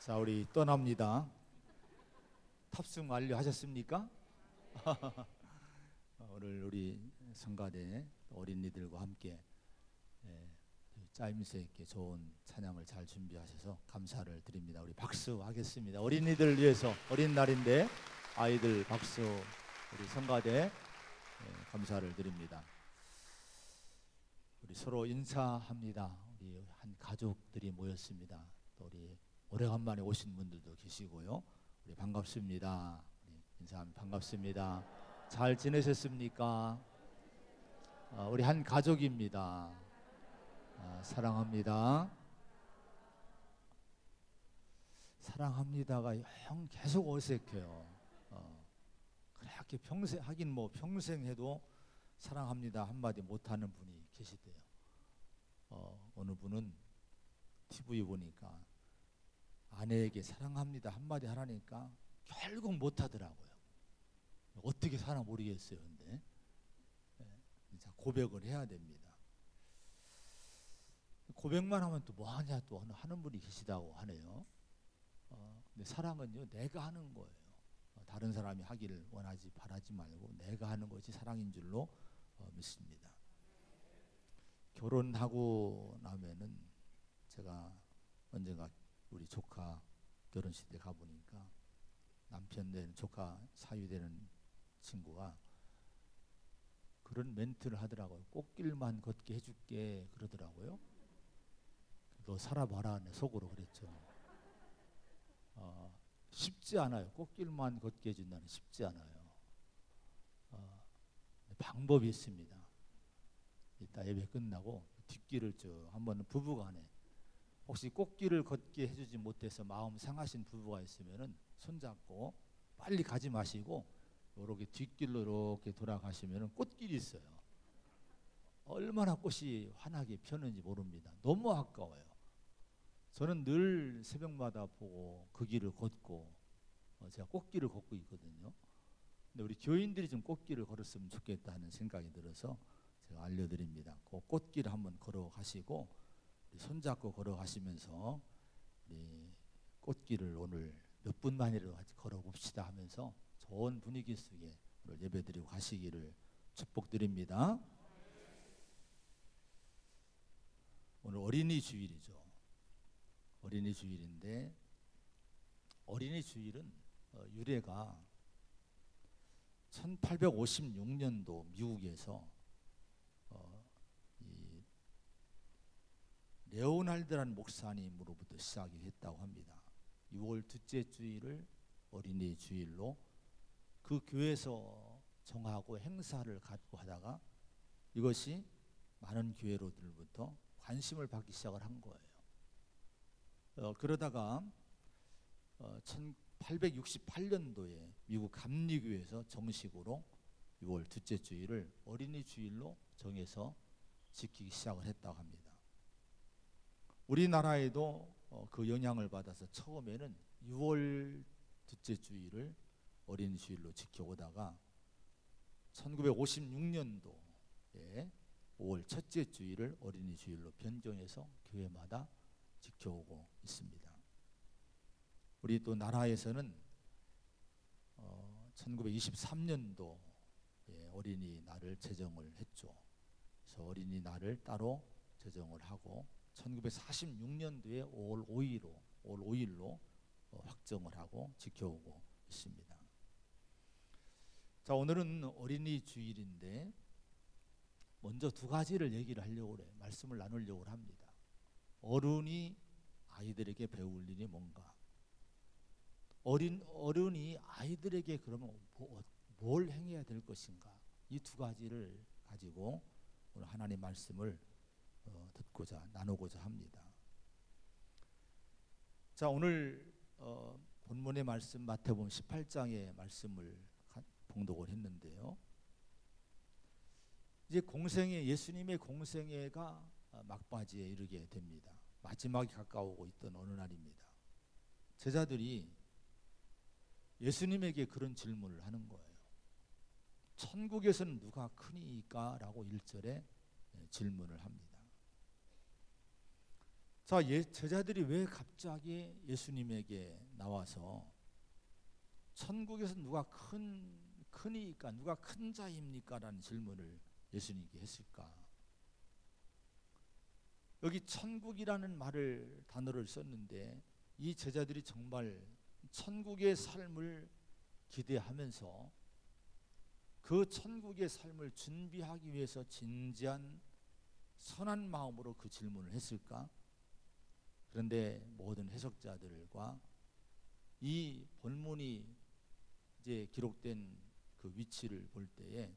자, 우리 떠납니다. 탑승 완료하셨습니까? 오늘 우리 성가대 어린이들과 함께 짜임새 있게 좋은 찬양을 잘 준비하셔서 감사를 드립니다. 우리 박수 하겠습니다. 어린이들을 위해서 어린 날인데 아이들 박수. 우리 성가대 감사를 드립니다. 우리 서로 인사합니다. 우리 한 가족들이 모였습니다. 또 우리 오래간만에 오신 분들도 계시고요. 우리 반갑습니다. 우리 인사합니다. 반갑습니다. 잘 지내셨습니까? 우리 한 가족입니다. 사랑합니다. 사랑합니다가 형 계속 어색해요. 그렇게 평생 하긴 뭐 평생 해도 사랑합니다 한마디 못하는 분이 계시대요. 어느 분은 TV 보니까 아내에게 사랑합니다 한마디 하라니까 결국 못하더라고요. 어떻게 사나 모르겠어요. 근데 진짜 고백을 해야 됩니다. 고백만 하면 또 뭐하냐 또 하는 분이 계시다고 하네요. 근데 사랑은요 내가 하는 거예요. 다른 사람이 하기를 원하지 바라지 말고 내가 하는 것이 사랑인 줄로 믿습니다. 결혼하고 나면은 제가 언젠가 우리 조카 결혼식 때 가보니까 남편 된 조카 사위 되는 친구가 그런 멘트를 하더라고요. 꽃길만 걷게 해줄게 그러더라고요. 너 살아봐라 속으로 그랬죠. 쉽지 않아요. 꽃길만 걷게 해준다는 쉽지 않아요. 방법이 있습니다. 이따 예배 끝나고 뒷길을 쭉 한번 부부간에 혹시 꽃길을 걷게 해주지 못해서 마음 상하신 부부가 있으면은 손잡고 빨리 가지 마시고 이렇게 뒷길로 이렇게 돌아가시면은 꽃길이 있어요. 얼마나 꽃이 환하게 피었는지 모릅니다. 너무 아까워요. 저는 늘 새벽마다 보고 그 길을 걷고 제가 꽃길을 걷고 있거든요. 근데 우리 교인들이 좀 꽃길을 걸었으면 좋겠다는 생각이 들어서 제가 알려드립니다. 그 꽃길을 한번 걸어가시고 손잡고 걸어가시면서 우리 꽃길을 오늘 몇 분만이라도 같이 걸어봅시다 하면서 좋은 분위기 속에 오늘 예배드리고 가시기를 축복드립니다. 오늘 어린이 주일이죠. 어린이 주일인데 어린이 주일은 유래가 1856년도 미국에서 이 레오날드라는 목사님으로부터 시작이 됐다고 합니다. 6월 둘째 주일을 어린이 주일로 그 교회에서 정하고 행사를 갖고 하다가 이것이 많은 교회로들부터 관심을 받기 시작을 한 거예요. 그러다가 1868년도에 미국 감리교회에서 정식으로 6월 둘째 주일을 어린이 주일로 정해서 지키기 시작을 했다고 합니다. 우리나라에도 그 영향을 받아서 처음에는 6월 둘째 주일을 어린이 주일로 지켜오다가 1956년도에 5월 첫째 주일을 어린이 주일로 변경해서 교회마다 지켜오고 있습니다. 우리 또 나라에서는 1923년도에 어린이날을 제정을 했죠. 그래서 어린이날을 따로 제정을 하고 1946년도에 5월 5일로 확정을 하고 지켜오고 있습니다. 자, 오늘은 어린이 주일인데 먼저 두 가지를 얘기를 하려고 그래요. 말씀을 나누려고 합니다. 어른이 아이들에게 배울 일이 뭔가? 어른이 아이들에게 그러면 뭘 행해야 될 것인가? 이 두 가지를 가지고 오늘 하나님 말씀을 듣고자 나누고자 합니다. 자, 오늘 본문의 말씀 마태복음 18장의 말씀을 봉독을 했는데요. 이제 예수님의 공생애가 막바지에 이르게 됩니다. 마지막이 가까우고 있던 어느 날입니다. 제자들이 예수님에게 그런 질문을 하는 거예요. 천국에서는 누가 크니까? 라고 1절에 질문을 합니다. 자, 제자들이 왜 갑자기 예수님에게 나와서 천국에서 누가 크니까, 누가 큰 자입니까? 라는 질문을 예수님께 했을까? 여기 천국이라는 단어를 썼는데 이 제자들이 정말 천국의 삶을 기대하면서 그 천국의 삶을 준비하기 위해서 진지한 선한 마음으로 그 질문을 했을까? 그런데 모든 해석자들과 이 본문이 이제 기록된 그 위치를 볼 때에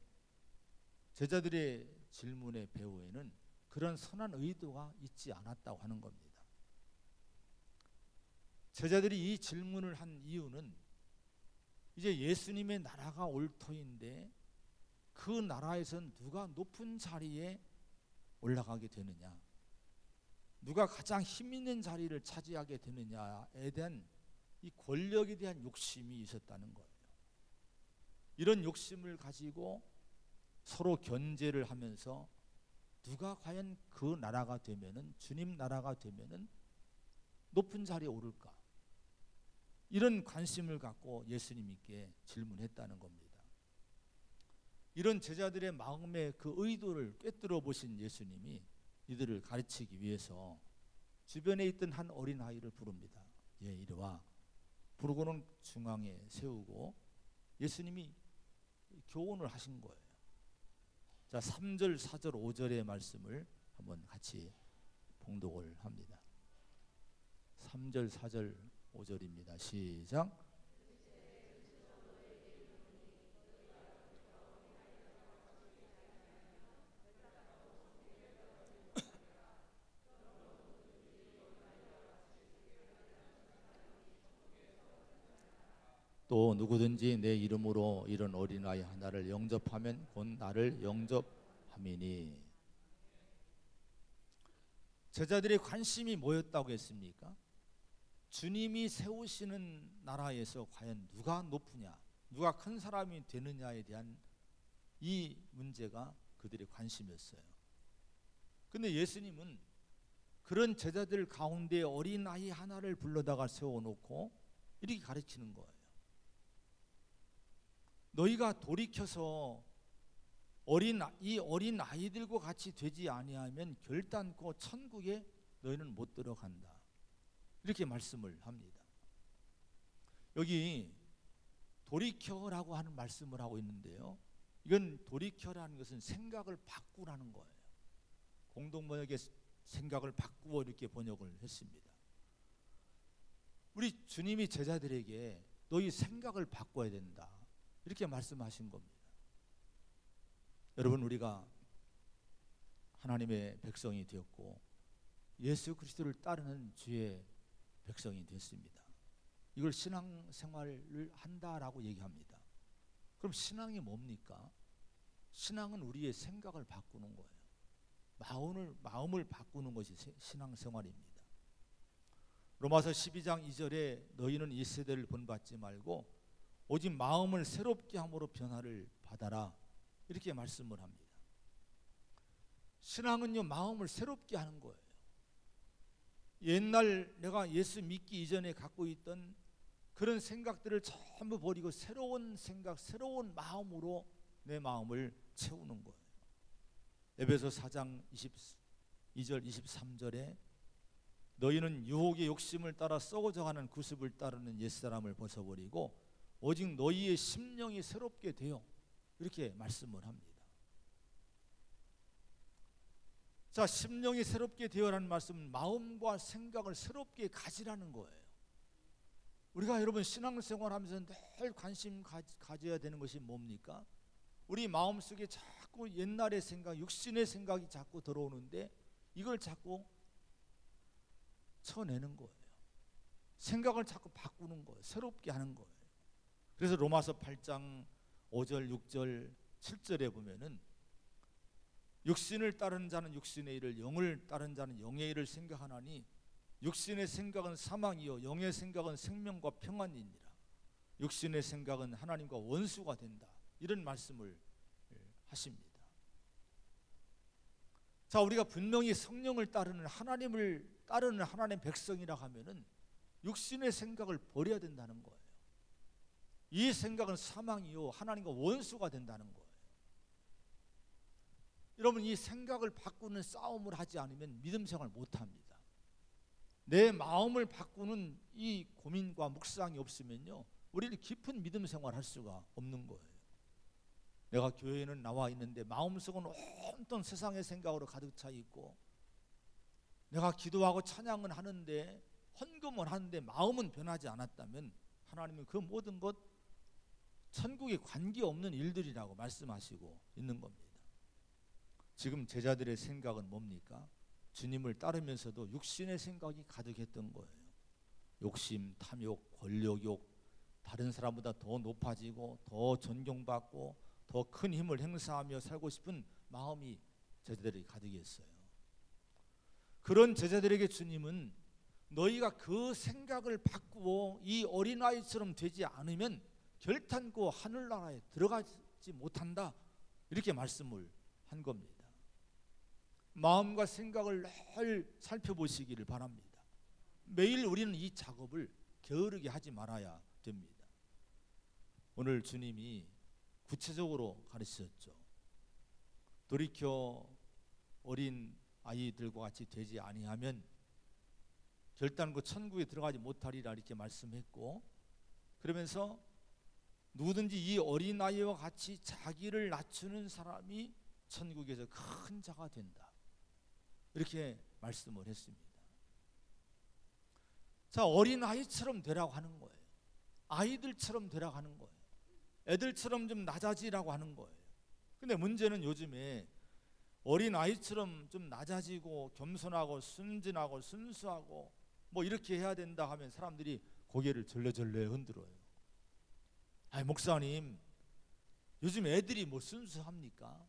제자들의 질문의 배후에는 그런 선한 의도가 있지 않았다고 하는 겁니다. 제자들이 이 질문을 한 이유는 이제 예수님의 나라가 올 터인데 그 나라에선 누가 높은 자리에 올라가게 되느냐, 누가 가장 힘 있는 자리를 차지하게 되느냐에 대한 이 권력에 대한 욕심이 있었다는 거예요. 이런 욕심을 가지고 서로 견제를 하면서 누가 과연 그 나라가 되면은, 주님 나라가 되면은 높은 자리에 오를까, 이런 관심을 갖고 예수님께 질문했다는 겁니다. 이런 제자들의 마음의 그 의도를 꿰뚫어 보신 예수님이 이들을 가르치기 위해서 주변에 있던 한 어린아이를 부릅니다. 이리 와. 부르고는 중앙에 세우고 예수님이 교훈을 하신 거예요. 자, 3절, 4절, 5절의 말씀을 한번 같이 봉독을 합니다. 3절, 4절, 5절입니다. 시작. 또 누구든지 내 이름으로 이런 어린아이 하나를 영접하면 곧 나를 영접함이니. 제자들의 관심이 뭐였다고 했습니까? 주님이 세우시는 나라에서 과연 누가 높으냐, 누가 큰 사람이 되느냐에 대한 이 문제가 그들의 관심이었어요. 근데 예수님은 그런 제자들 가운데 어린아이 하나를 불러다가 세워놓고 이렇게 가르치는 거예요. 너희가 돌이켜서 이 어린 아이들과 같이 되지 아니하면 결단코 천국에 너희는 못 들어간다. 이렇게 말씀을 합니다. 여기 돌이켜라고 하는 말씀을 하고 있는데요, 이건 돌이켜라는 것은 생각을 바꾸라는 거예요. 공동번역에 생각을 바꾸어 이렇게 번역을 했습니다. 우리 주님이 제자들에게 너희 생각을 바꿔야 된다, 이렇게 말씀하신 겁니다. 여러분, 우리가 하나님의 백성이 되었고 예수 그리스도를 따르는 주의 백성이 됐습니다. 이걸 신앙생활을 한다라고 얘기합니다. 그럼 신앙이 뭡니까? 신앙은 우리의 생각을 바꾸는 거예요. 마음을 바꾸는 것이 신앙생활입니다. 로마서 12장 2절에 너희는 이 세대를 본받지 말고 오직 마음을 새롭게 함으로 변화를 받아라, 이렇게 말씀을 합니다. 신앙은요, 마음을 새롭게 하는 거예요. 옛날 내가 예수 믿기 이전에 갖고 있던 그런 생각들을 전부 버리고 새로운 생각, 새로운 마음으로 내 마음을 채우는 거예요. 에베소 4장 22절 23절에 너희는 유혹의 욕심을 따라 썩어져가는 구습을 따르는 옛사람을 벗어버리고 오직 너희의 심령이 새롭게 되어, 이렇게 말씀을 합니다. 자, 심령이 새롭게 되어라는 말씀은 마음과 생각을 새롭게 가지라는 거예요. 우리가 여러분 신앙생활 하면서 늘 관심 가져야 되는 것이 뭡니까? 우리 마음속에 자꾸 옛날의 생각, 육신의 생각이 자꾸 들어오는데 이걸 자꾸 쳐내는 거예요. 생각을 자꾸 바꾸는 거예요. 새롭게 하는 거예요. 그래서 로마서 8장 5절, 6절, 7절에 보면은 육신을 따르는 자는 육신의 일을, 영을 따르는 자는 영의 일을 생각하나니 육신의 생각은 사망이요 영의 생각은 생명과 평안이니라. 육신의 생각은 하나님과 원수가 된다, 이런 말씀을 하십니다. 자, 우리가 분명히 성령을 따르는 하나님을 따르는 하나님의 백성이라 하면은 육신의 생각을 버려야 된다는 거예요. 이 생각은 사망이요 하나님과 원수가 된다는 거예요. 여러분, 이 생각을 바꾸는 싸움을 하지 않으면 믿음 생활 못합니다. 내 마음을 바꾸는 이 고민과 묵상이 없으면요, 우리는 깊은 믿음 생활 할 수가 없는 거예요. 내가 교회에는 나와 있는데 마음속은 온통 세상의 생각으로 가득 차 있고, 내가 기도하고 찬양은 하는데 헌금을 하는데 마음은 변하지 않았다면 하나님은 그 모든 것 천국에 관계없는 일들이라고 말씀하시고 있는 겁니다. 지금 제자들의 생각은 뭡니까? 주님을 따르면서도 육신의 생각이 가득했던 거예요. 욕심, 탐욕, 권력욕, 다른 사람보다 더 높아지고 더 존경받고 더 큰 힘을 행사하며 살고 싶은 마음이 제자들에게 가득했어요. 그런 제자들에게 주님은 너희가 그 생각을 바꾸어 이 어린아이처럼 되지 않으면 결탄코 하늘나라에 들어가지 못한다, 이렇게 말씀을 한 겁니다. 마음과 생각을 늘 살펴보시기를 바랍니다. 매일 우리는 이 작업을 게으르게 하지 말아야 됩니다. 오늘 주님이 구체적으로 가르치셨죠. 돌이켜 어린 아이들과 같이 되지 아니하면 결단코 천국에 들어가지 못하리라, 이렇게 말씀했고, 그러면서 누구든지 이 어린아이와 같이 자기를 낮추는 사람이 천국에서 큰 자가 된다, 이렇게 말씀을 했습니다. 자, 어린아이처럼 되라고 하는 거예요. 아이들처럼 되라고 하는 거예요. 애들처럼 좀 낮아지라고 하는 거예요. 근데 문제는 요즘에 어린아이처럼 좀 낮아지고 겸손하고 순진하고 순수하고 뭐 이렇게 해야 된다 하면 사람들이 고개를 절레절레 흔들어요. 아니, 목사님, 요즘 애들이 뭐 순수합니까?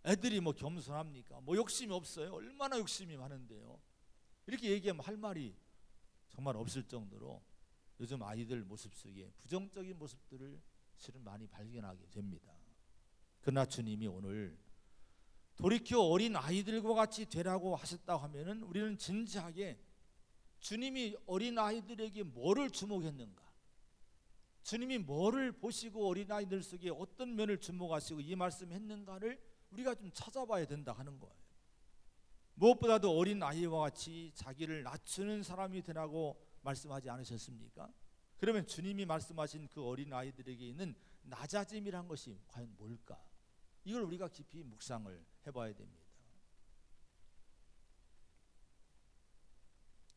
애들이 뭐 겸손합니까? 뭐 욕심이 없어요? 얼마나 욕심이 많은데요. 이렇게 얘기하면 할 말이 정말 없을 정도로 요즘 아이들 모습 속에 부정적인 모습들을 실은 많이 발견하게 됩니다. 그러나 주님이 오늘 돌이켜 어린 아이들과 같이 되라고 하셨다고 하면은 우리는 진지하게 주님이 어린 아이들에게 뭐를 주목했는가, 주님이 뭐를 보시고 어린 아이들 속에 어떤 면을 주목하시고 이 말씀했는가를 우리가 좀 찾아봐야 된다 하는 거예요. 무엇보다도 어린 아이와 같이 자기를 낮추는 사람이 되라고 말씀하지 않으셨습니까? 그러면 주님이 말씀하신 그 어린 아이들에게 있는 낮아짐이란 것이 과연 뭘까? 이걸 우리가 깊이 묵상을 해봐야 됩니다.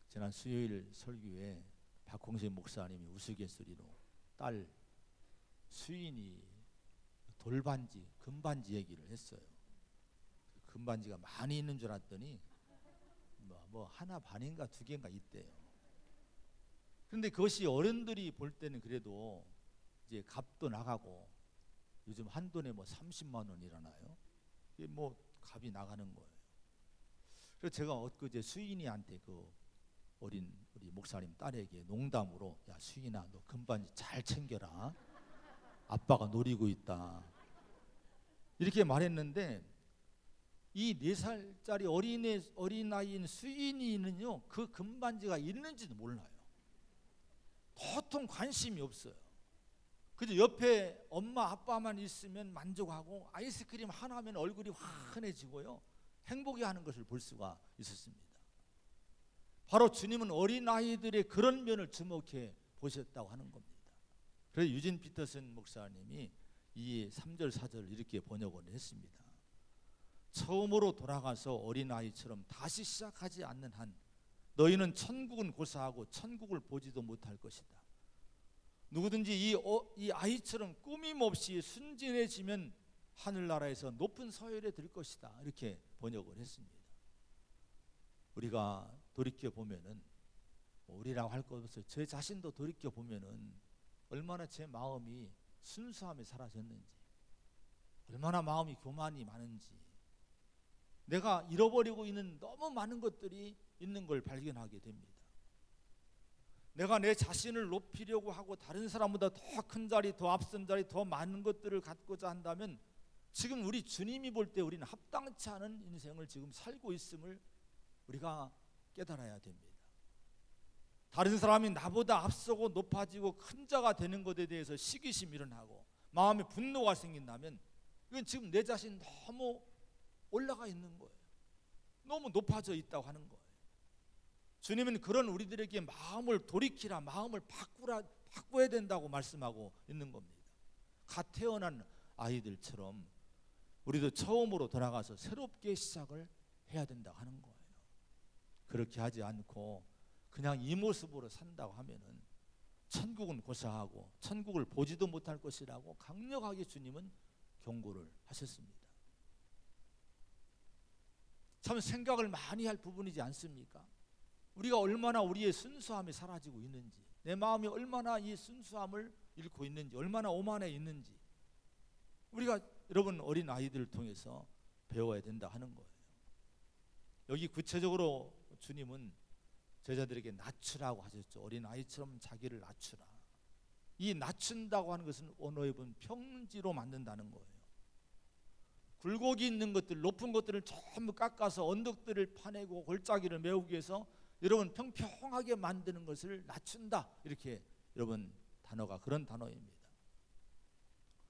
지난 수요일 설교에 박홍식 목사님이 우스갯소리로 딸 수인이 돌반지, 금반지 얘기를 했어요. 금반지가 많이 있는 줄 알았더니 뭐 하나 반인가 두 개인가 있대요. 그런데 그것이 어른들이 볼 때는 그래도 이제 값도 나가고, 요즘 한 돈에 뭐 30만 원이라나요? 이게 뭐 값이 나가는 거예요. 그래서 제가 엊그제 수인이한테 그 어린 우리 목사님 딸에게 농담으로, 야 수인아, 너 금반지 잘 챙겨라, 아빠가 노리고 있다, 이렇게 말했는데, 이 4살짜리 어린아이인 수인이는요 그 금반지가 있는지도 몰라요. 도통 관심이 없어요. 그저 옆에 엄마 아빠만 있으면 만족하고 아이스크림 하나면 얼굴이 환해지고요, 행복해하는 것을 볼 수가 있었습니다. 바로 주님은 어린아이들의 그런 면을 주목해 보셨다고 하는 겁니다. 그래서 유진 피터슨 목사님이 이 3절 4절을 이렇게 번역을 했습니다. 처음으로 돌아가서 어린아이처럼 다시 시작하지 않는 한 너희는 천국은 고사하고 천국을 보지도 못할 것이다. 누구든지 이 아이처럼 꾸밈없이 순진해지면 하늘나라에서 높은 서열에 들 것이다, 이렇게 번역을 했습니다. 우리가 돌이켜 보면은, 우리라고 할 것 없어요. 제 자신도 돌이켜 보면은 얼마나 제 마음이 순수함에 사라졌는지, 얼마나 마음이 교만이 많은지, 내가 잃어버리고 있는 너무 많은 것들이 있는 걸 발견하게 됩니다. 내가 내 자신을 높이려고 하고 다른 사람보다 더 큰 자리, 더 앞선 자리, 더 많은 것들을 갖고자 한다면 지금 우리 주님이 볼 때 우리는 합당치 않은 인생을 지금 살고 있음을 우리가 깨달아야 됩니다. 다른 사람이 나보다 앞서고 높아지고 큰 자가 되는 것에 대해서 시기심이 일어나고 마음에 분노가 생긴다면 이건 지금 내 자신 너무 올라가 있는 거예요. 너무 높아져 있다고 하는 거예요. 주님은 그런 우리들에게 마음을 돌이키라, 마음을 바꿔야 된다고 말씀하고 있는 겁니다. 갓 태어난 아이들처럼 우리도 처음으로 돌아가서 새롭게 시작을 해야 된다고 하는 거예요. 그렇게 하지 않고 그냥 이 모습으로 산다고 하면은 천국은 고사하고 천국을 보지도 못할 것이라고 강력하게 주님은 경고를 하셨습니다. 참 생각을 많이 할 부분이지 않습니까? 우리가 얼마나 우리의 순수함이 사라지고 있는지, 내 마음이 얼마나 이 순수함을 잃고 있는지, 얼마나 오만해 있는지 우리가 여러분 어린 아이들을 통해서 배워야 된다 하는 거예요. 여기 구체적으로 주님은 제자들에게 낮추라고 하셨죠. 어린 아이처럼 자기를 낮추라. 이 낮춘다고 하는 것은 언어에 보면 평지로 만든다는 거예요. 굴곡이 있는 것들, 높은 것들을 전부 깎아서 언덕들을 파내고 골짜기를 메우기 위해서 여러분 평평하게 만드는 것을 낮춘다, 이렇게 여러분 단어가 그런 단어입니다.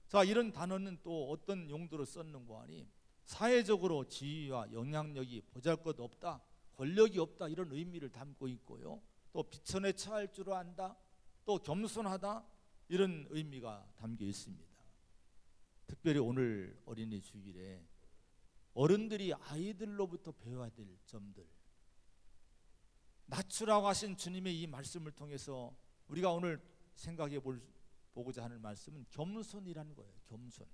자, 이런 단어는 또 어떤 용도로 썼는가 하니 사회적으로 지위와 영향력이 보잘것없다, 권력이 없다, 이런 의미를 담고 있고요. 또 비천에 처할 줄 안다, 또 겸손하다, 이런 의미가 담겨 있습니다. 특별히 오늘 어린이 주일에 어른들이 아이들로부터 배워야 될 점들, 낮추라고 하신 주님의 이 말씀을 통해서 우리가 오늘 생각해 보고자 하는 말씀은 겸손이라는 거예요. 겸손.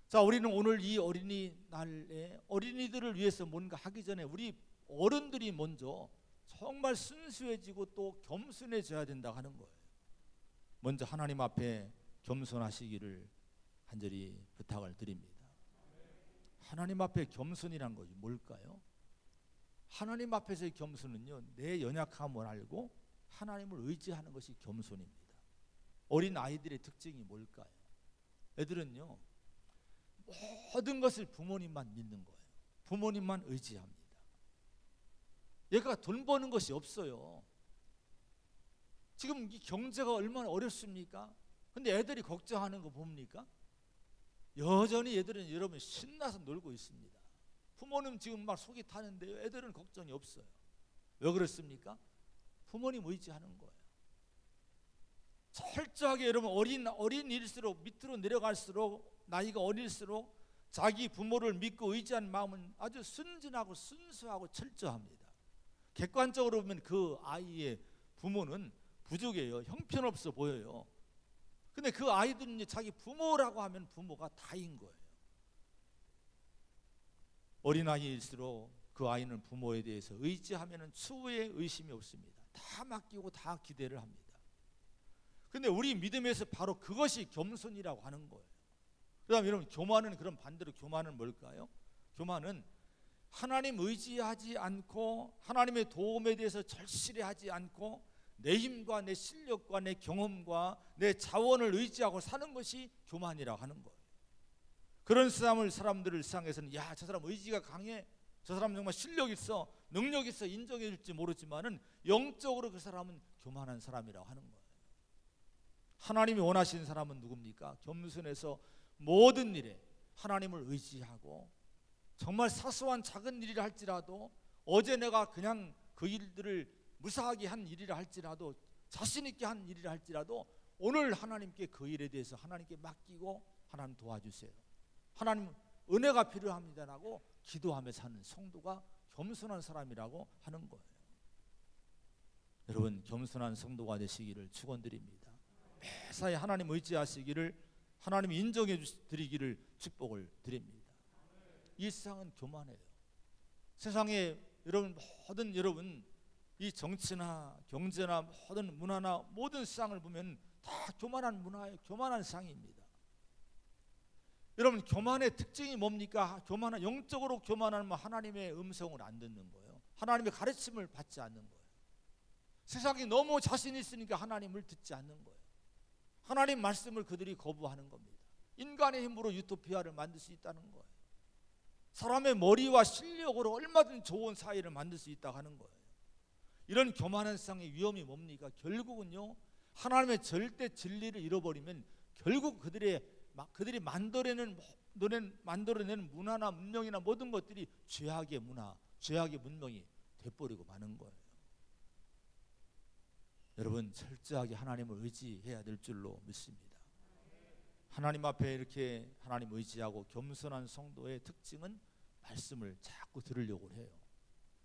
자, 우리는 오늘 이 어린이날에 어린이들을 위해서 뭔가 하기 전에 우리 어른들이 먼저 정말 순수해지고 또 겸손해져야 된다고 하는 거예요. 먼저 하나님 앞에 겸손하시기를 간절히 부탁을 드립니다. 하나님 앞에 겸손이란 것이 뭘까요? 하나님 앞에서의 겸손은요, 내 연약함을 알고 하나님을 의지하는 것이 겸손입니다. 어린 아이들의 특징이 뭘까요? 애들은요, 모든 것을 부모님만 믿는 거예요. 부모님만 의지합니다. 얘가 돈 버는 것이 없어요. 지금 이 경제가 얼마나 어렵습니까? 근데 애들이 걱정하는 거 봅니까? 여전히 애들은 여러분 신나서 놀고 있습니다. 부모님 지금 막 속이 타는데요, 애들은 걱정이 없어요. 왜 그렇습니까? 부모님 의지하는 거예요. 철저하게 여러분 어린일수록 밑으로 내려갈수록, 나이가 어릴수록 자기 부모를 믿고 의지하는 마음은 아주 순진하고 순수하고 철저합니다. 객관적으로 보면 그 아이의 부모는 부족해요. 형편없어 보여요. 근데 그 아이들은 자기 부모라고 하면 부모가 다인 거예요. 어린아이일수록 그 아이는 부모에 대해서 의지하면 추후에 의심이 없습니다. 다 맡기고 다 기대를 합니다. 근데 우리 믿음에서 바로 그것이 겸손이라고 하는 거예요. 그 다음에 여러분, 교만은 그럼 반대로 교만은 뭘까요? 교만은 하나님 의지하지 않고 하나님의 도움에 대해서 절실해하지 않고 내 힘과 내 실력과 내 경험과 내 자원을 의지하고 사는 것이 교만이라고 하는 거예요. 그런 사람들을 세상에서는 야, 저 사람 의지가 강해, 저 사람 정말 실력 있어, 능력 있어 인정해 줄지 모르지만은 영적으로 그 사람은 교만한 사람이라고 하는 거예요. 하나님이 원하시는 사람은 누굽니까? 겸손해서 모든 일에 하나님을 의지하고 정말 사소한 작은 일이라 할지라도, 어제 내가 그냥 그 일들을 무사하게 한 일이라 할지라도, 자신 있게 한 일이라 할지라도 오늘 하나님께 그 일에 대해서 하나님께 맡기고 하나님 도와주세요, 하나님 은혜가 필요합니다라고 기도하며 사는 성도가 겸손한 사람이라고 하는 거예요. 여러분, 겸손한 성도가 되시기를 축원드립니다. 매사에 하나님 의지하시기를, 하나님 인정해 드리기를 축복을 드립니다. 이 세상은 교만해요. 세상에 여러분 이 정치나 경제나 모든 문화나 모든 세상을 보면 다 교만한 문화예요. 교만한 세상입니다. 여러분, 교만의 특징이 뭡니까? 영적으로 교만하면 하나님의 음성을 안 듣는 거예요. 하나님의 가르침을 받지 않는 거예요. 세상이 너무 자신 있으니까 하나님을 듣지 않는 거예요. 하나님 말씀을 그들이 거부하는 겁니다. 인간의 힘으로 유토피아를 만들 수 있다는 거예요. 사람의 머리와 실력으로 얼마든지 좋은 사회를 만들 수 있다고 하는 거예요. 이런 교만한 세상의 위험이 뭡니까? 결국은요, 하나님의 절대 진리를 잃어버리면 결국 그들이 만들어내는 문화나 문명이나 모든 것들이 죄악의 문화, 죄악의 문명이 돼버리고 마는 거예요. 여러분, 철저하게 하나님을 의지해야 될 줄로 믿습니다. 하나님 앞에 이렇게 하나님 의지하고 겸손한 성도의 특징은 말씀을 자꾸 들으려고 해요.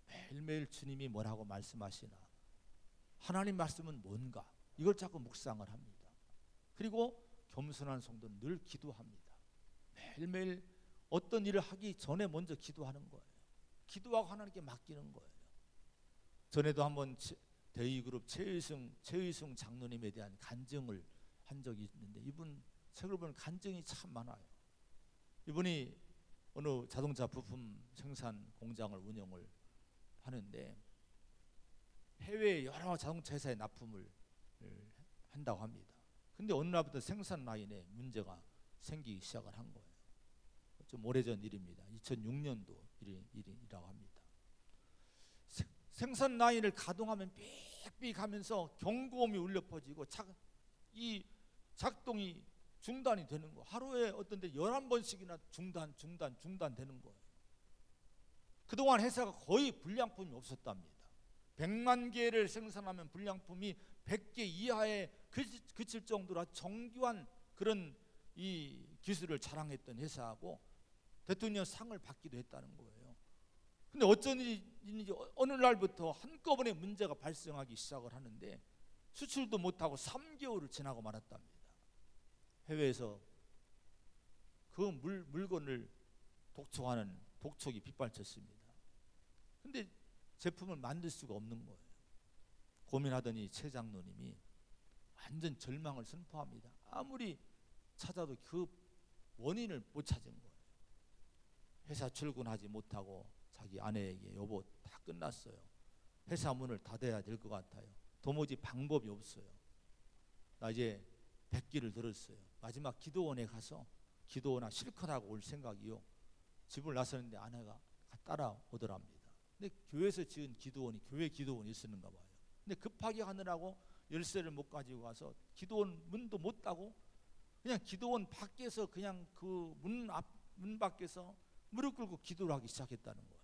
매일매일 주님이 뭐라고 말씀하시나, 하나님 말씀은 뭔가, 이걸 자꾸 묵상을 합니다. 그리고 겸손한 성도는 늘 기도합니다. 매일매일 어떤 일을 하기 전에 먼저 기도하는 거예요. 기도하고 하나님께 맡기는 거예요. 전에도 한번 대의그룹 최의승 장로님에 대한 간증을 한 적이 있는데, 이분 책을 보면 간증이 참 많아요. 이분이 어느 자동차 부품 생산 공장을 운영을 하는데 해외 여러 자동차 회사에 납품을 한다고 합니다. 근데 어느 날부터 생산 라인에 문제가 생기기 시작을 한 거예요. 좀 오래전 일입니다. 2006년도 일이라고 합니다. 생산 라인을 가동하면 삑삑 하면서 경고음이 울려 퍼지고 이 작동이 중단이 되는 거. 하루에 어떤 데 11번씩이나 중단되는 거예요. 그동안 회사가 거의 불량품이 없었답니다. 100만 개를 생산하면 불량품이 100개 이하에 그칠 정도로 정교한 그런 이 기술을 자랑했던 회사하고 대통령 상을 받기도 했다는 거예요. 근데 어쩐 일인지 어느 날부터 한꺼번에 문제가 발생하기 시작을 하는데 수출도 못하고 3개월을 지나고 말았답니다. 해외에서 그 물건을 독촉하는 독촉이 빗발쳤습니다. 근데 제품을 만들 수가 없는 거예요. 고민하더니 최 장로님이 완전 절망을 선포합니다. 아무리 찾아도 그 원인을 못 찾은 거예요. 회사 출근하지 못하고 자기 아내에게 여보 다 끝났어요. 회사 문을 닫아야 될 것 같아요. 도무지 방법이 없어요. 나 이제 백기를 들었어요. 마지막 기도원에 가서 기도원아 실컷 하고 올 생각이요. 집을 나서는데 아내가 따라오더랍니다. 근데 교회에서 지은 기도원이 교회 기도원이 있었는가 봐요. 근데 급하게 하느라고 열쇠를 못 가지고 가서 기도원 문도 못 따고 그냥 기도원 밖에서 그냥 그 문 밖에서 무릎 꿇고 기도를 하기 시작했다는 거예요.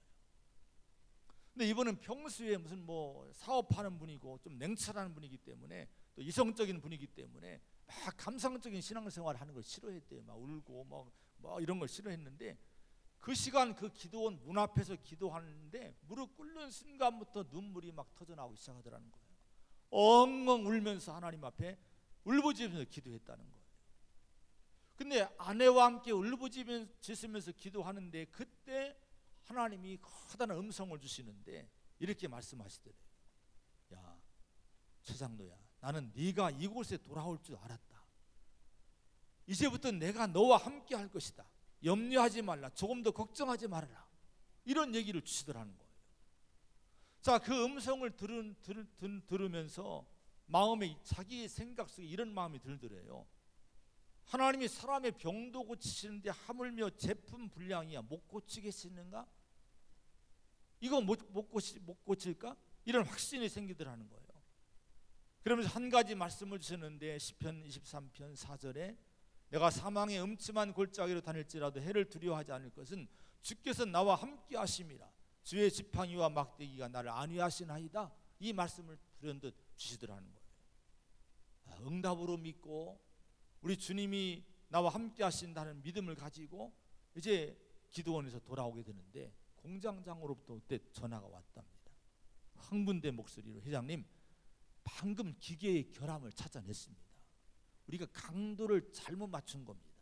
근데 이분은 평소에 무슨 뭐 사업하는 분이고 좀 냉철한 분이기 때문에 또 이성적인 분이기 때문에 막 감상적인 신앙생활을 하는 걸 싫어했대요. 막 울고 막 이런 걸 싫어했는데 그 시간 그 기도원 문 앞에서 기도하는데 무릎 꿇는 순간부터 눈물이 막 터져나오기 시작하더라는 거예요. 엉엉 울면서 하나님 앞에 울부짖으면서 기도했다는 거예요. 근데 아내와 함께 울부짖으면서 기도하는데 그때 하나님이 커다란 음성을 주시는데 이렇게 말씀하시더래요. 야, 최장로야, 나는 네가 이곳에 돌아올 줄 알았다. 이제부터 내가 너와 함께 할 것이다. 염려하지 말라. 조금 더 걱정하지 말아라. 이런 얘기를 주시더라는 거예요. 자, 그 음성을 들으면서 마음에 자기의 생각 속에 이런 마음이 들더래요. 하나님이 사람의 병도 고치시는데 하물며 제품 불량이야 못 고치겠는가? 이거 못 고칠까? 이런 확신이 생기더라는 거예요. 그러면서 한 가지 말씀을 주셨는데 시편 23편 4절에 내가 사망의 음침한 골짜기로 다닐지라도 해를 두려워하지 않을 것은 주께서 나와 함께 하심이라. 주의 지팡이와 막대기가 나를 안위하시나이다. 이 말씀을 불현듯 주시더라는 거예요. 응답으로 믿고 우리 주님이 나와 함께 하신다는 믿음을 가지고 이제 기도원에서 돌아오게 되는데 공장장으로부터 그때 전화가 왔답니다. 흥분된 목소리로 회장님 방금 기계의 결함을 찾아냈습니다. 우리가 강도를 잘못 맞춘 겁니다.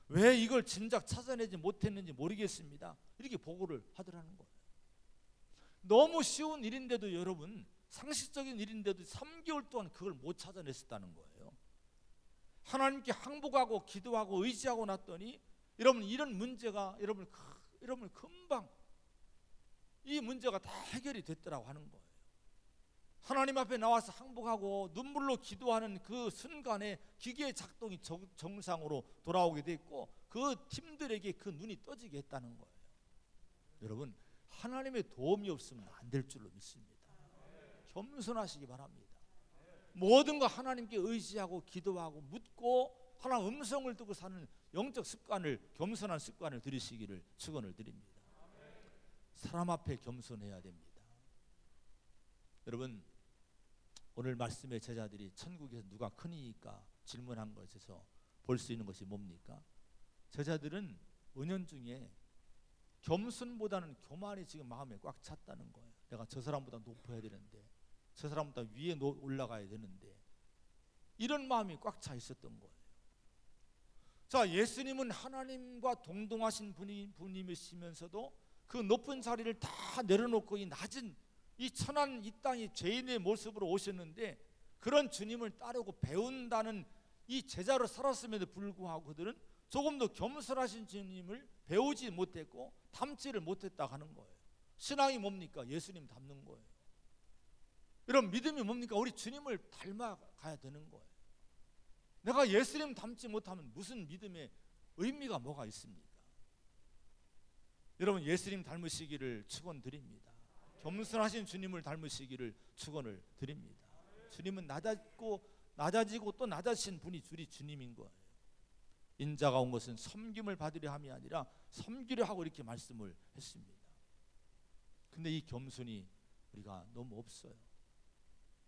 왜 이걸 진작 찾아내지 못했는지 모르겠습니다. 이렇게 보고를 하더라는 거예요. 너무 쉬운 일인데도 여러분 상식적인 일인데도 3개월 동안 그걸 못 찾아냈었다는 거예요. 하나님께 항복하고 기도하고 의지하고 났더니 여러분 이런 문제가 여러분 금방 이 문제가 다 해결이 됐더라고 하는 거예요. 하나님 앞에 나와서 항복하고 눈물로 기도하는 그 순간에 기계의 작동이 정상으로 돌아오게 됐고 그 팀들에게 그 눈이 떠지게 했다는 거예요. 여러분, 하나님의 도움이 없으면 안 될 줄로 믿습니다. 겸손하시기 바랍니다. 모든 거 하나님께 의지하고 기도하고 묻고 하나님 음성을 듣고 사는 영적 습관을, 겸손한 습관을 들이시기를 축원을 드립니다. 사람 앞에 겸손해야 됩니다. 여러분, 오늘 말씀의 제자들이 천국에서 누가 크니까 질문한 것에서 볼 수 있는 것이 뭡니까? 제자들은 은연중에 겸손보다는 교만이 지금 마음에 꽉 찼다는 거예요. 내가 저 사람보다 높아야 되는데, 저 사람보다 위에 올라가야 되는데, 이런 마음이 꽉 차 있었던 거예요. 자, 예수님은 하나님과 동등하신 분이시면서도 그 높은 자리를 다 내려놓고 이 낮은 이 천한 이 땅이 죄인의 모습으로 오셨는데, 그런 주님을 따르고 배운다는 이 제자로 살았음에도 불구하고 그들은 조금 더 겸손하신 주님을 배우지 못했고 닮지를 못했다 하는 거예요. 신앙이 뭡니까? 예수님 닮는 거예요. 이런 믿음이 뭡니까? 우리 주님을 닮아가야 되는 거예요. 내가 예수님 닮지 못하면 무슨 믿음의 의미가 뭐가 있습니까? 여러분, 예수님 닮으시기를 축원드립니다. 겸손하신 주님을 닮으시기를 축원을 드립니다. 주님은 낮아지고 또 낮아진 분이 우리 주님인 거예요. 인자가 온 것은 섬김을 받으려 함이 아니라 섬기려 하고 이렇게 말씀을 했습니다. 근데 이 겸손이 우리가 너무 없어요.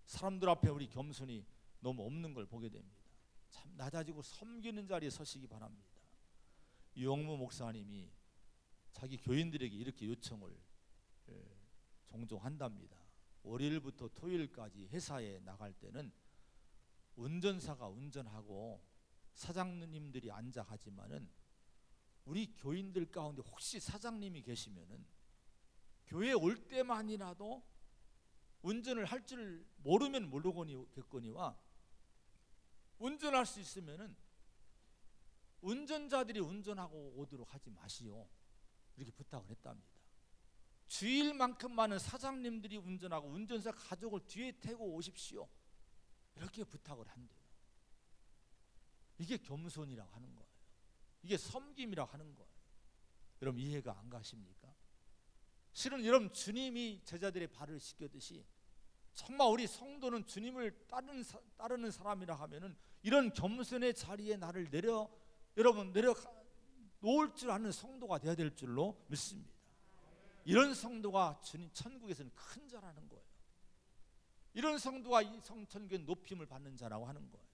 사람들 앞에 우리 겸손이 너무 없는 걸 보게 됩니다. 참 낮아지고 섬기는 자리에 서시기 바랍니다. 유영무 목사님이 자기 교인들에게 이렇게 요청을 종종 한답니다. 월요일부터 토요일까지 회사에 나갈 때는 운전사가 운전하고 사장님들이 앉아 가지만은 우리 교인들 가운데 혹시 사장님이 계시면은 교회 올 때만이라도 운전을 할 줄 모르면 모르겠거니와 운전할 수 있으면은 운전자들이 운전하고 오도록 하지 마시오, 이렇게 부탁을 했답니다. 주일만큼만은 사장님들이 운전하고 운전사 가족을 뒤에 태고 오십시오, 이렇게 부탁을 한대요. 이게 겸손이라고 하는 거예요. 이게 섬김이라고 하는 거예요. 여러분, 이해가 안 가십니까? 실은 여러분, 주님이 제자들의 발을 씻겼듯이 정말 우리 성도는 주님을 따르는 사람이라 하면은 이런 겸손의 자리에 나를 내려 놓을 줄 아는 성도가 되어야 될 줄로 믿습니다. 이런 성도가 주님 천국에서는 큰 자라는 거예요. 이런 성도가 이 천국의 높임을 받는 자라고 하는 거예요.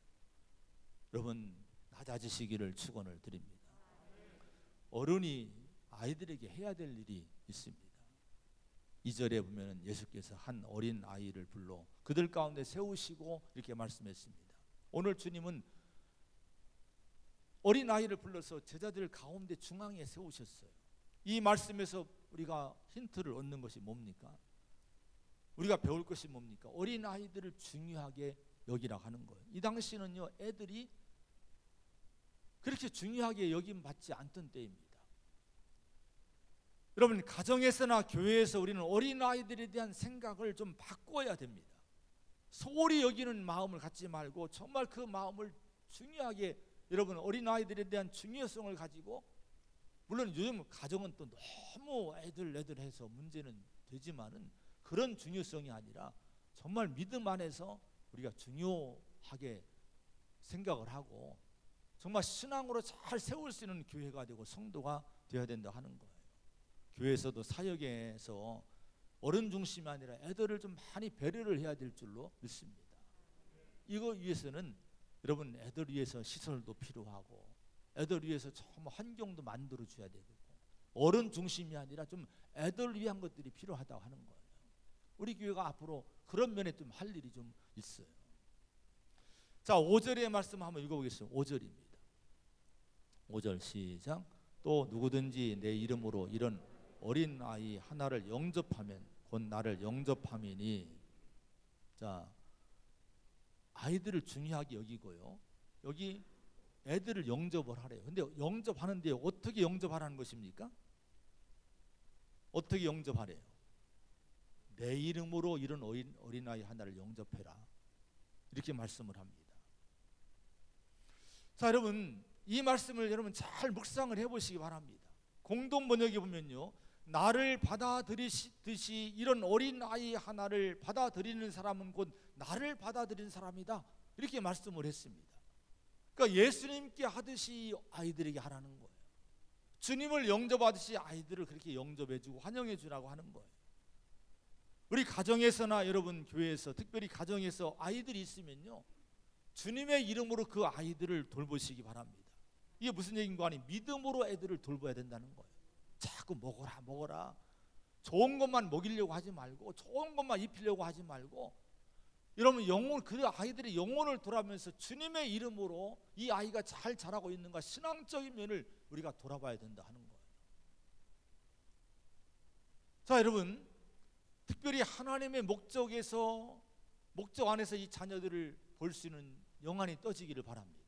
여러분, 낮아지시기를 축원을 드립니다. 어른이 아이들에게 해야 될 일이 있습니다. 2절에 보면 예수께서 한 어린 아이를 불러 그들 가운데 세우시고 이렇게 말씀했습니다. 오늘 주님은 어린 아이를 불러서 제자들 가운데 중앙에 세우셨어요. 이 말씀에서 우리가 힌트를 얻는 것이 뭡니까? 우리가 배울 것이 뭡니까? 어린 아이들을 중요하게 여기라고 하는 거예요. 이 당시는요, 애들이 그렇게 중요하게 여김받지 않던 때입니다. 여러분, 가정에서나 교회에서 우리는 어린아이들에 대한 생각을 좀 바꿔야 됩니다. 소홀히 여기는 마음을 갖지 말고 정말 그 마음을 중요하게, 여러분, 어린아이들에 대한 중요성을 가지고, 물론 요즘 가정은 또 너무 애들해서 문제는 되지만은 그런 중요성이 아니라 정말 믿음 안에서 우리가 중요하게 생각을 하고 정말 신앙으로 잘 세울 수 있는 교회가 되고 성도가 되어야 된다 하는 거예요. 교회에서도 사역에서 어른 중심이 아니라 애들을 좀 많이 배려를 해야 될 줄로 믿습니다. 이거 위해서는 여러분, 애들 위해서 시설도 필요하고 애들 위해서 정말 환경도 만들어 줘야 되고 어른 중심이 아니라 좀 애들 위한 것들이 필요하다고 하는 거예요. 우리 교회가 앞으로 그런 면에 좀 할 일이 좀 있어요. 자, 5절의 말씀 한번 읽어보겠습니다. 5절입니다. 5절 시작. 또 누구든지 내 이름으로 이런 어린 아이 하나를 영접하면 곧 나를 영접함이니. 자, 아이들을 중요하게 여기고요, 여기 애들을 영접을 하래요. 근데 영접하는데 어떻게 영접하라는 것입니까? 어떻게 영접하래요? 내 이름으로 이런 어린아이 하나를 영접해라, 이렇게 말씀을 합니다. 자, 여러분, 이 말씀을 여러분 잘 묵상을 해보시기 바랍니다. 공동 번역에 보면요, 나를 받아들이듯이 이런 어린아이 하나를 받아들이는 사람은 곧 나를 받아들인 사람이다, 이렇게 말씀을 했습니다. 그러니까 예수님께 하듯이 아이들에게 하라는 거예요. 주님을 영접하듯이 아이들을 그렇게 영접해주고 환영해주라고 하는 거예요. 우리 가정에서나 여러분 교회에서, 특별히 가정에서 아이들이 있으면요, 주님의 이름으로 그 아이들을 돌보시기 바랍니다. 이게 무슨 얘기인가 하니, 믿음으로 애들을 돌봐야 된다는 거예요. 자꾸 먹어라 먹어라, 좋은 것만 먹이려고 하지 말고, 좋은 것만 입히려고 하지 말고, 여러분 영혼, 그 아이들의 영혼을 돌아보면서 주님의 이름으로 이 아이가 잘 자라고 있는가, 신앙적인 면을 우리가 돌아봐야 된다 하는 거예요. 자, 여러분, 특별히 하나님의 목적 안에서 이 자녀들을 볼 수 있는 영안이 떠지기를 바랍니다.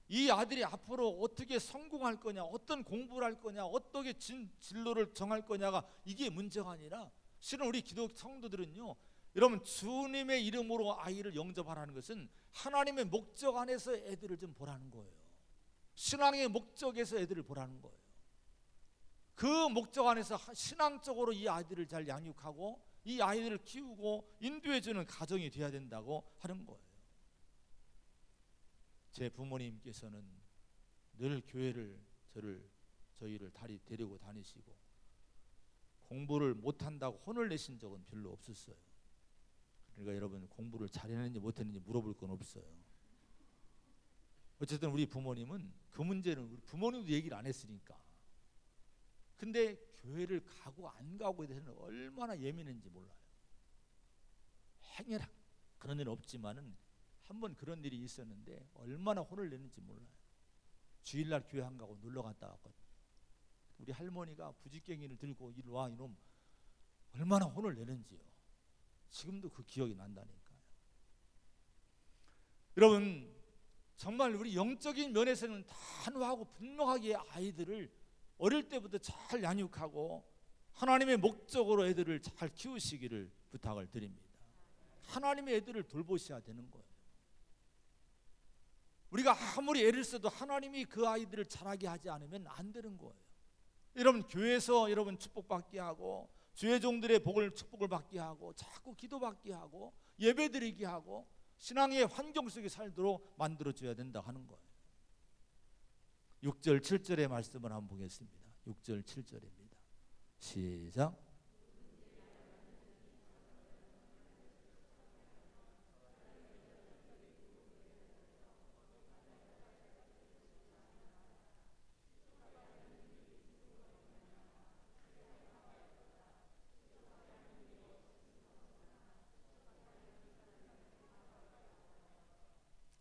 이 아들이 앞으로 어떻게 성공할 거냐, 어떤 공부를 할 거냐, 어떻게 진로를 정할 거냐가 이게 문제가 아니라, 실은 우리 기독 성도들은요, 여러분 주님의 이름으로 아이를 영접하라는 것은 하나님의 목적 안에서 애들을 좀 보라는 거예요. 신앙의 목적에서 애들을 보라는 거예요. 그 목적 안에서 신앙적으로 이 아이들을 잘 양육하고 이 아이들을 키우고 인도해주는 가정이 되어야 된다고 하는 거예요. 제 부모님께서는 늘 교회를 저희를 데리고 다니시고 공부를 못한다고 혼을 내신 적은 별로 없었어요. 그러니까 여러분, 공부를 잘했는지 못했는지 물어볼 건 없어요. 어쨌든 우리 부모님은 그 문제는 우리 부모님도 얘기를 안 했으니까. 근데 교회를 가고 안 가고에 대해서는 얼마나 예민한지 몰라요. 행여나 그런 일은 없지만은 한번 그런 일이 있었는데 얼마나 혼을 내는지 몰라요. 주일날 교회 안 가고 놀러 갔다 왔거든요. 우리 할머니가 부지깽이를 들고 이리 와 이놈, 얼마나 혼을 내는지요. 지금도 그 기억이 난다니까요. 여러분, 정말 우리 영적인 면에서는 단호하고 분명하게 아이들을 어릴 때부터 잘 양육하고 하나님의 목적으로 애들을 잘 키우시기를 부탁을 드립니다. 하나님의 애들을 돌보셔야 되는 거예요. 우리가 아무리 애를 써도 하나님이 그 아이들을 자라게 하지 않으면 안 되는 거예요. 여러분, 교회에서 여러분 축복받게 하고 주의 종들의 축복을 받게 하고 자꾸 기도받게 하고 예배드리게 하고 신앙의 환경 속에 살도록 만들어줘야 된다 하는 거예요. 6절 7절의 말씀을 한번 보겠습니다. 6절 7절입니다. 시작.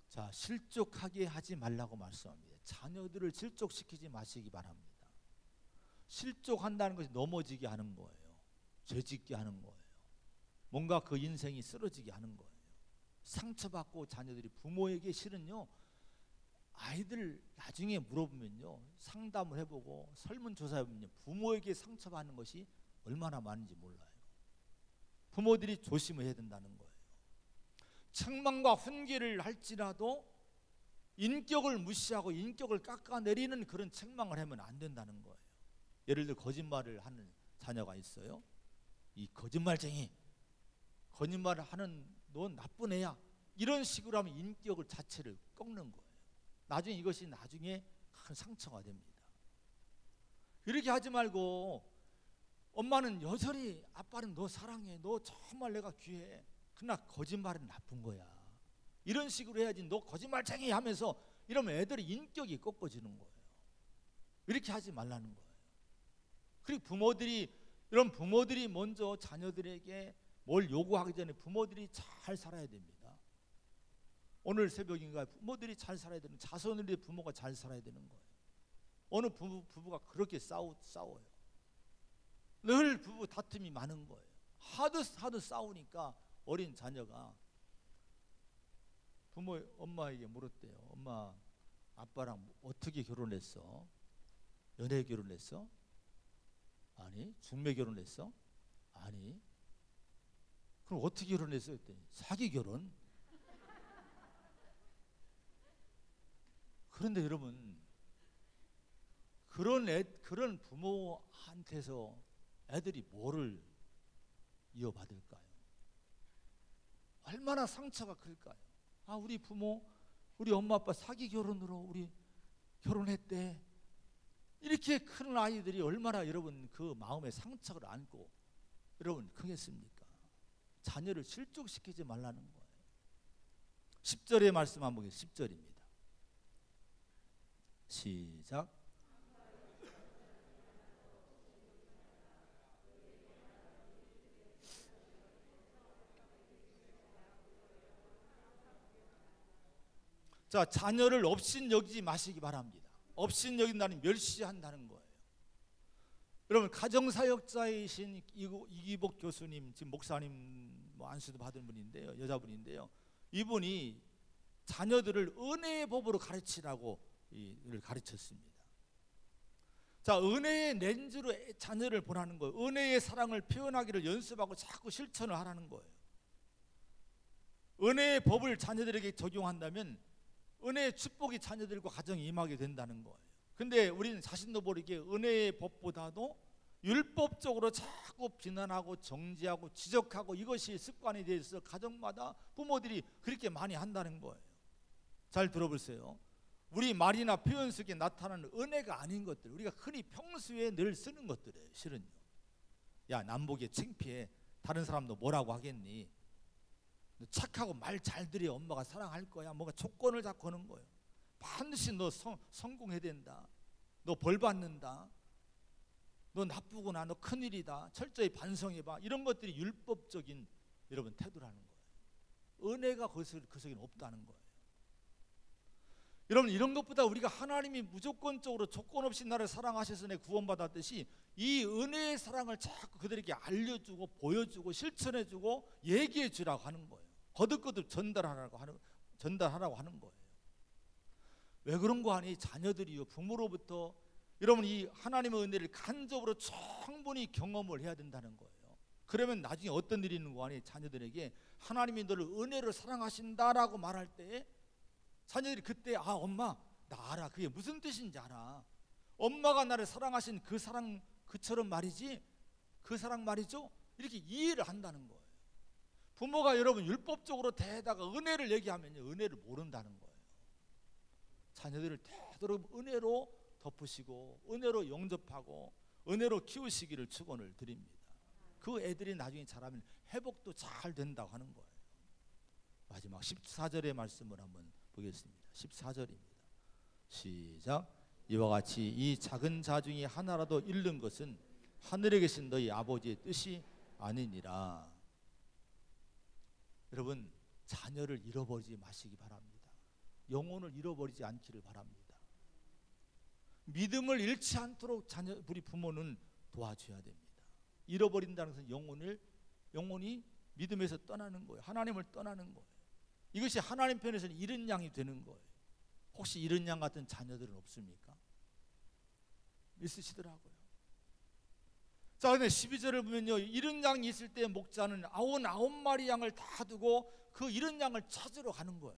자, 실족하게 하지 말라고 말씀합니다. 자녀들을 실족시키지 마시기 바랍니다. 실족한다는 것이 넘어지게 하는 거예요. 죄짓게 하는 거예요. 뭔가 그 인생이 쓰러지게 하는 거예요. 상처받고 자녀들이 부모에게 실은요, 아이들 나중에 물어보면요, 상담을 해보고 설문조사해보면 부모에게 상처받는 것이 얼마나 많은지 몰라요. 부모들이 조심을 해야 된다는 거예요. 책망과 훈계를 할지라도 인격을 무시하고 인격을 깎아내리는 그런 책망을 하면 안 된다는 거예요. 예를 들어 거짓말을 하는 자녀가 있어요. 이 거짓말쟁이, 거짓말을 하는 너 나쁜 애야, 이런 식으로 하면 인격을 자체를 꺾는 거예요. 나중에 이것이 나중에 큰 상처가 됩니다. 이렇게 하지 말고 엄마는 여전히 아빠는 너 사랑해, 너 정말 내가 귀해, 그러나 거짓말은 나쁜 거야, 이런 식으로 해야지. 너 거짓말쟁이 하면서 이러면 애들의 인격이 꺾어지는 거예요. 이렇게 하지 말라는 거예요. 그리고 이런 부모들이 먼저 자녀들에게 뭘 요구하기 전에 부모들이 잘 살아야 됩니다. 오늘 새벽인가 부모들이 잘 살아야 되는, 자손들의 부모가 잘 살아야 되는 거예요. 어느 부부가 그렇게 싸워요. 늘 부부 다툼이 많은 거예요. 하도 싸우니까 어린 자녀가 엄마에게 물었대요. 엄마, 아빠랑 어떻게 결혼했어? 연애 결혼했어? 아니. 중매 결혼했어? 아니. 그럼 어떻게 결혼했어요? 그랬더니 사기 결혼. 그런데 여러분, 그런 부모한테서 애들이 뭐를 이어받을까요? 얼마나 상처가 클까요? 아, 우리 부모, 우리 엄마 아빠 사기 결혼으로 우리 결혼했대. 이렇게 큰 아이들이 얼마나 여러분 그 마음의 상처를 안고 여러분 크겠습니까? 자녀를 실족시키지 말라는 거예요. 10절의 말씀 한번 보겠습니다. 10절입니다. 시작. 자, 자녀를 업신여기지 마시기 바랍니다. 업신여긴다는 멸시한다는 거예요. 여러분, 가정사역자이신 이기복 교수님, 지금 목사님 안수도 받은 분인데요, 여자분인데요, 이분이 자녀들을 은혜의 법으로 가르치라고 이를 가르쳤습니다. 자, 은혜의 렌즈로 자녀를 보라는 거예요. 은혜의 사랑을 표현하기를 연습하고 자꾸 실천을 하라는 거예요. 은혜의 법을 자녀들에게 적용한다면 은혜의 축복이 자녀들과 가정에 임하게 된다는 거예요. 근데 우리는 자신도 모르게 은혜의 법보다도 율법적으로 자꾸 비난하고 정죄하고 지적하고 이것이 습관이 되어 있어 가정마다 부모들이 그렇게 많이 한다는 거예요. 잘 들어보세요. 우리 말이나 표현 속에 나타나는 은혜가 아닌 것들, 우리가 흔히 평소에 늘 쓰는 것들이에요. 실은요. 야, 남보기에 창피해. 다른 사람도 뭐라고 하겠니? 너 착하고 말 잘 들여 엄마가 사랑할 거야. 뭔가 조건을 자꾸 거는 거예요. 반드시 너 성공해야 된다. 너 벌 받는다. 너 나쁘구나. 너 큰일이다. 철저히 반성해봐. 이런 것들이 율법적인 여러분 태도라는 거예요. 은혜가 그 속에는 없다는 거예요. 여러분, 이런 것보다 우리가 하나님이 무조건적으로 조건 없이 나를 사랑하셔서 내 구원받았듯이 이 은혜의 사랑을 자꾸 그들에게 알려주고 보여주고 실천해주고 얘기해주라고 하는 거예요. 거듭거듭 전달하라고 하는 거예요. 왜 그런 거 아니? 자녀들이요, 부모로부터 여러분 이 하나님의 은혜를 간접으로 충분히 경험을 해야 된다는 거예요. 그러면 나중에 어떤 일이 있는 거 아니? 자녀들에게 하나님이 너를 은혜로 사랑하신다라고 말할 때 자녀들이 그때 아, 엄마 나 알아. 그게 무슨 뜻인지 알아. 엄마가 나를 사랑하신 그 사랑 그처럼 말이지, 그 사랑 말이죠. 이렇게 이해를 한다는 거예요. 부모가 여러분 율법적으로 대다가 은혜를 얘기하면요, 은혜를 모른다는 거예요. 자녀들을 되도록 은혜로 덮으시고 은혜로 영접하고 은혜로 키우시기를 축원을 드립니다. 그 애들이 나중에 자라면 회복도 잘 된다고 하는 거예요. 마지막 14절의 말씀을 한번 보겠습니다. 14절입니다. 시작. 이와 같이 이 작은 자 중에 하나라도 잃는 것은 하늘에 계신 너희 아버지의 뜻이 아니니라. 여러분, 자녀를 잃어버리지 마시기 바랍니다. 영혼을 잃어버리지 않기를 바랍니다. 믿음을 잃지 않도록 우리 부모는 도와줘야 됩니다. 잃어버린다는 것은 영혼이 믿음에서 떠나는 거예요. 하나님을 떠나는 거예요. 이것이 하나님 편에서는 잃은 양이 되는 거예요. 혹시 잃은 양 같은 자녀들은 없습니까? 있으시더라고요. 자, 근데 12절을 보면요, 잃은 양이 있을 때 목자는 99마리 양을 다 두고 그 잃은 양을 찾으러 가는 거예요.